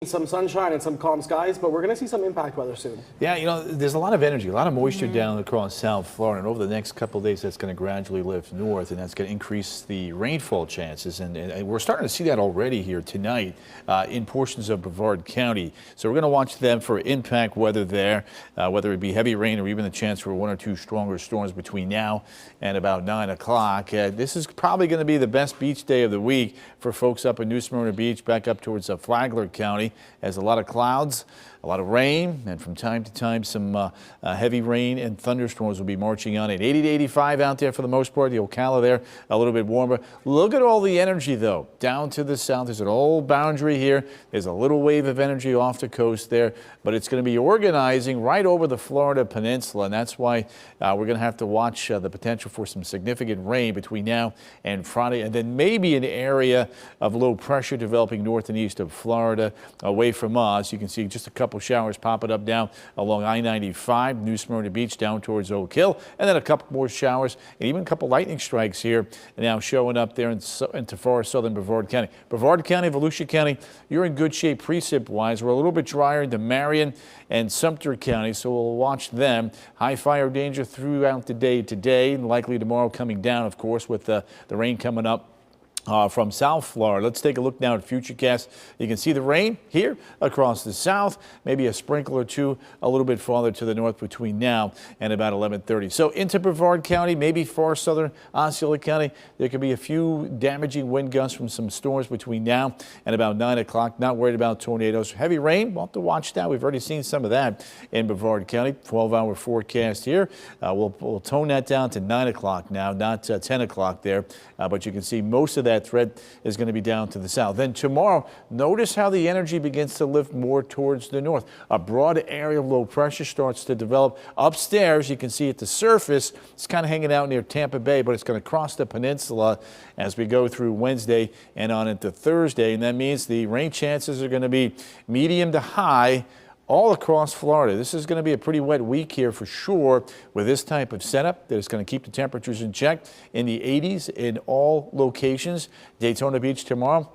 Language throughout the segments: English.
Some sunshine and some calm skies, but we're going to see some impact weather soon. Yeah, you know, there's a lot of energy, a lot of moisture down across South Florida, and over the next couple of days that's going to gradually lift north, and that's going to increase the rainfall chances, and we're starting to see that already here tonight in portions of Brevard County. So we're going to watch them for impact weather there, whether it be heavy rain or even the chance for one or two stronger storms between now and about 9 o'clock. This is probably going to be the best beach day of the week for folks up in New Smyrna Beach, back up towards Flagler County. As a lot of clouds, a lot of rain, and from time to time some heavy rain and thunderstorms will be marching on at 80 to 85 out there for the most part. The Ocala there a little bit warmer. Look at all the energy though down to the south. There's an old boundary here. There's a little wave of energy off the coast there, but it's going to be organizing right over the Florida peninsula, and that's why we're going to have to watch the potential for some significant rain between now and Friday, and then maybe an area of low pressure developing north and east of Florida away from us. You can see just a couple showers popping up down along I-95, New Smyrna Beach down towards Oak Hill, and then a couple more showers and even a couple lightning strikes here now showing up there into far southern Brevard County. Brevard County, Volusia County, you're in good shape precip-wise. We're a little bit drier into Marion and Sumter County, so we'll watch them. High fire danger throughout the day today, and likely tomorrow coming down, of course, with the rain coming up from South Florida. Let's take a look now at Futurecast. You can see the rain here across the south, maybe a sprinkle or two a little bit farther to the north between now and about 11:30. So into Brevard County, maybe far southern Osceola County, there could be a few damaging wind gusts from some storms between now and about 9 o'clock. Not worried about tornadoes. Heavy rain, we'll have to watch that. We've already seen some of that in Brevard County. 12-hour forecast here. We'll tone that down to 9 o'clock now, not 10 o'clock there, but you can see most of that threat is going to be down to the south. Then tomorrow, notice how the energy begins to lift more towards the north. A broad area of low pressure starts to develop upstairs. You can see at the surface, it's kind of hanging out near Tampa Bay, but it's going to cross the peninsula as we go through Wednesday and on into Thursday. And that means the rain chances are going to be medium to high all across Florida. This is going to be a pretty wet week here for sure with this type of setup that is going to keep the temperatures in check in the 80s in all locations. Daytona Beach tomorrow.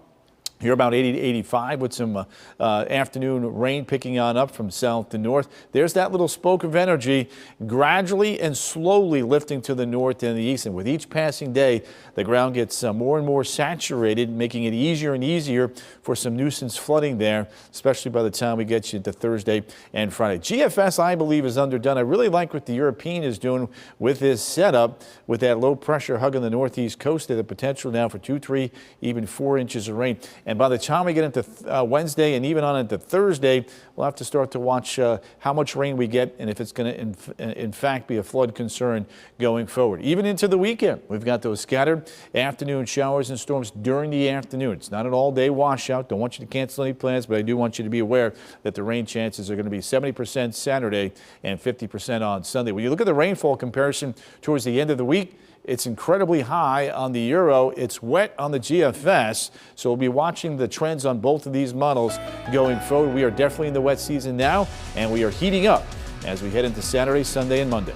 You're about 80 to 85 with some afternoon rain picking on up from south to north. There's that little spoke of energy gradually and slowly lifting to the north and the east. And with each passing day, the ground gets more and more saturated, making it easier and easier for some nuisance flooding there, especially by the time we get you to Thursday and Friday. GFS, I believe, is underdone. I really like what the European is doing with this setup with that low pressure hugging the northeast coast. There's the potential now for 2, 3, even 4 inches of rain. And by the time we get into Wednesday and even on into Thursday, we'll have to start to watch how much rain we get and if it's going to, in fact, be a flood concern going forward. Even into the weekend, we've got those scattered afternoon showers and storms during the afternoon. It's not an all-day washout. Don't want you to cancel any plans, but I do want you to be aware that the rain chances are going to be 70% Saturday and 50% on Sunday. When you look at the rainfall comparison towards the end of the week, it's incredibly high on the Euro. It's wet on the GFS. So we'll be watching the trends on both of these models going forward. We are definitely in the wet season now, and we are heating up as we head into Saturday, Sunday, and Monday.